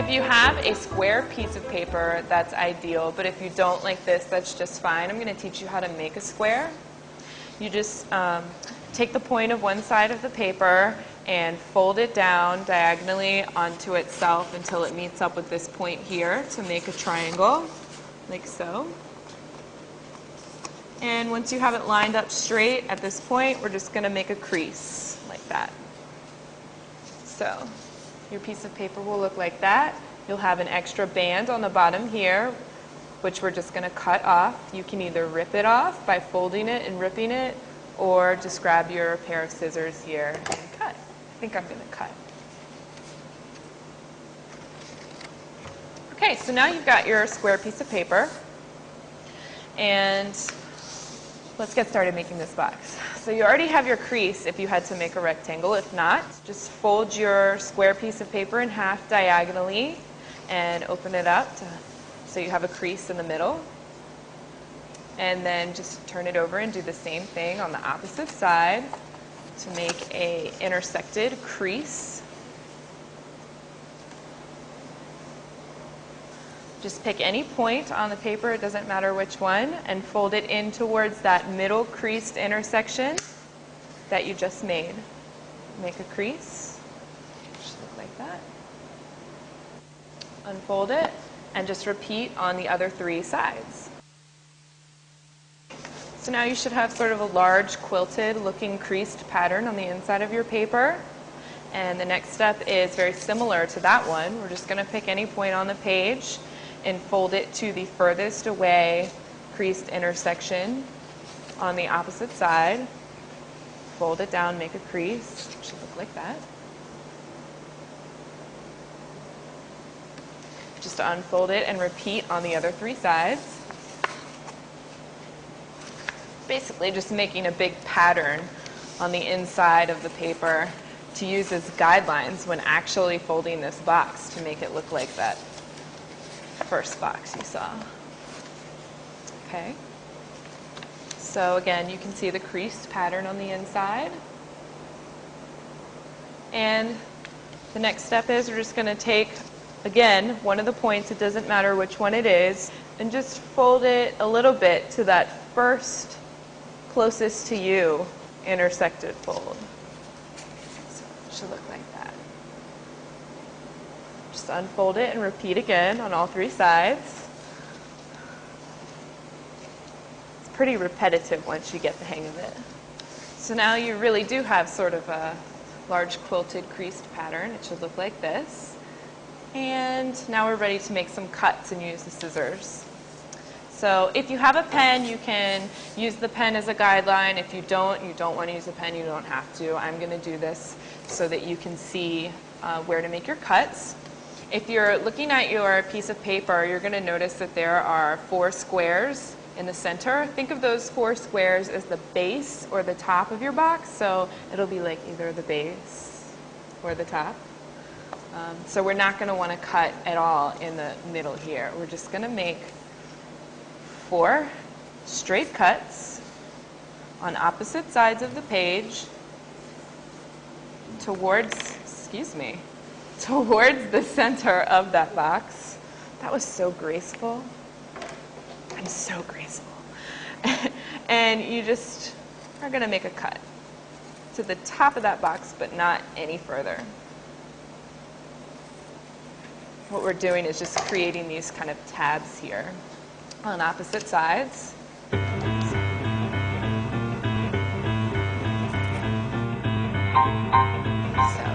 if you have a square piece of paper, that's ideal, but if you don't like this, that's just fine. I'm going to teach you how to make a square. You just take the point of one side of the paper and fold it down diagonally onto itself until it meets up with this point here to make a triangle, like so. And once you have it lined up straight at this point, we're just going to make a crease like that. So your piece of paper will look like that. You'll have an extra band on the bottom here, which we're just going to cut off. You can either rip it off by folding it and ripping it, or just grab your pair of scissors here and cut. I think I'm going to cut. Okay, so now you've got your square piece of paper, and let's get started making this box. So you already have your crease if you had to make a rectangle. If not, just fold your square piece of paper in half diagonally and open it up so you have a crease in the middle. And then just turn it over and do the same thing on the opposite side to make an intersected crease. Just pick any point on the paper, it doesn't matter which one, and fold it in towards that middle creased intersection that you just made. Make a crease, just look like that. Unfold it, and just repeat on the other three sides. So now you should have sort of a large quilted looking creased pattern on the inside of your paper. And the next step is very similar to that one. We're just going to pick any point on the page and fold it to the furthest away creased intersection on the opposite side. Fold it down, make a crease. It should look like that. Just unfold it and repeat on the other three sides. Basically just making a big pattern on the inside of the paper to use as guidelines when actually folding this box to make it look like that first box you saw. Okay. So again, you can see the creased pattern on the inside. And the next step is we're just going to take, again, one of the points, it doesn't matter which one it is, and just fold it a little bit to that first closest to you intersected fold. So it should look like that. Just unfold it and repeat again on all three sides. It's pretty repetitive once you get the hang of it. So now you really do have sort of a large quilted creased pattern. It should look like this. And now we're ready to make some cuts and use the scissors. So if you have a pen, you can use the pen as a guideline. If you don't want to use a pen, you don't have to. I'm going to do this so that you can see where to make your cuts. If you're looking at your piece of paper, you're going to notice that there are 4 squares in the center. Think of those 4 squares as the base or the top of your box. So it'll be like either the base or the top. So we're not going to want to cut at all in the middle here. We're just going to make 4 straight cuts on opposite sides of the page towards the center of that box. That was so graceful. I'm so graceful. And you just are going to make a cut to the top of that box, but not any further. What we're doing is just creating these kind of tabs here on opposite sides. So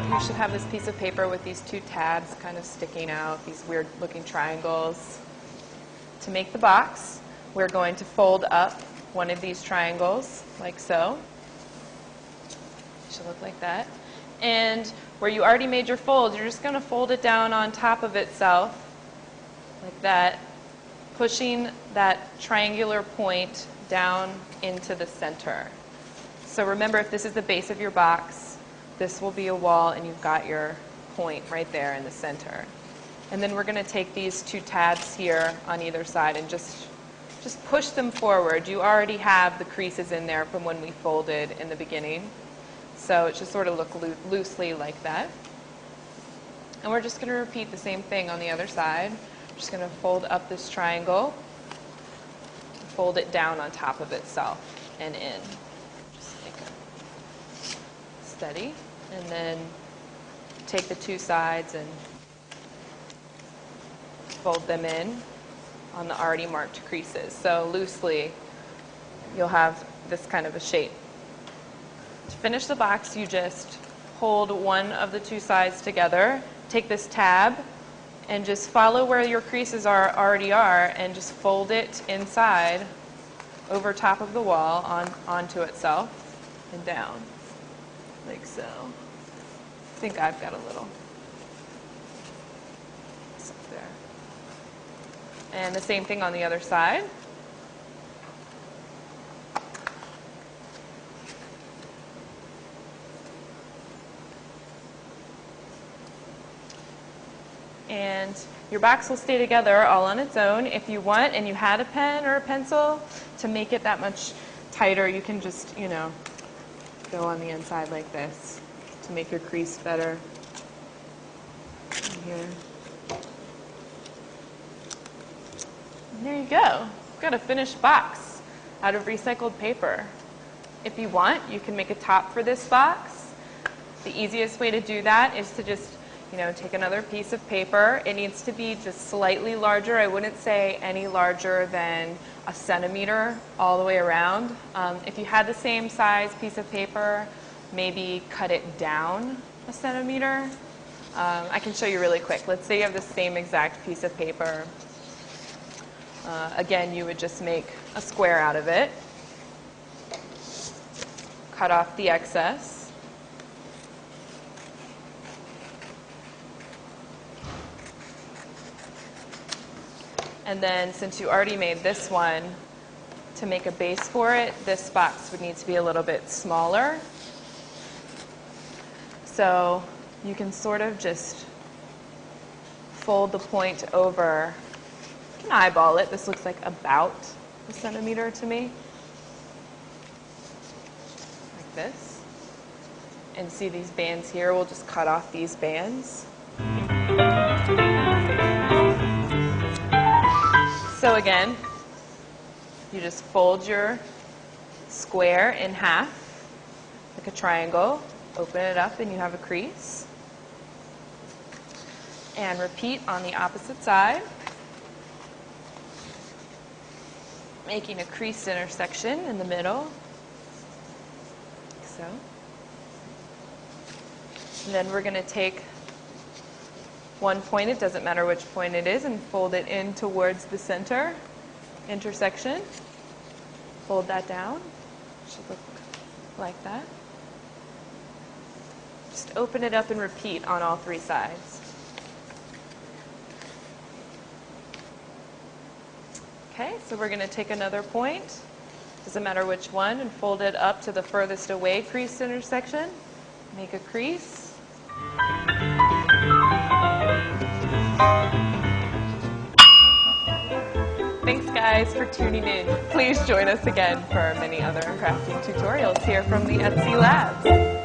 you should have this piece of paper with these 2 tabs kind of sticking out, these weird looking triangles. To make the box, we're going to fold up one of these triangles like so. It should look like that. And where you already made your fold, you're just going to fold it down on top of itself like that, pushing that triangular point down into the center. So remember, if this is the base of your box, this will be a wall and you've got your point right there in the center. And then we're going to take these 2 tabs here on either side and just push them forward. You already have the creases in there from when we folded in the beginning. So it should sort of look loosely like that. And we're just going to repeat the same thing on the other side. I'm just going to fold up this triangle, fold it down on top of itself and in. Just make it steady. And then take the two sides and fold them in on the already marked creases. So loosely, you'll have this kind of a shape. To finish the box, you just hold one of the two sides together, take this tab, and just follow where your creases already are, and just fold it inside over top of the wall onto itself and down, like so. I think I've got a little up there. And the same thing on the other side. And your box will stay together all on its own. If you want, and you had a pen or a pencil to make it that much tighter, you can just, go on the inside like this to make your crease better. Right here. And there you go. We've got a finished box out of recycled paper. If you want, you can make a top for this box. The easiest way to do that is to just take another piece of paper. It needs to be just slightly larger. I wouldn't say any larger than a centimeter all the way around. If you had the same size piece of paper, maybe cut it down a centimeter. I can show you really quick. Let's say you have the same exact piece of paper. Again, you would just make a square out of it, cut off the excess. And then since you already made this one, to make a base for it, this box would need to be a little bit smaller. So you can sort of just fold the point over. You can eyeball it. This looks like about a centimeter to me. Like this. And see these bands here? We'll just cut off these bands. So again, you just fold your square in half, like a triangle, open it up, and you have a crease. And repeat on the opposite side, making a creased intersection in the middle, like so. And then we're going to take one point, it doesn't matter which point it is, and fold it in towards the center intersection. Fold that down. Should look like that. Just open it up and repeat on all three sides. Okay, so we're going to take another point, doesn't matter which one, and fold it up to the furthest away creased intersection. Make a crease. Thanks guys for tuning in. Please join us again for many other crafting tutorials here from the Etsy Labs.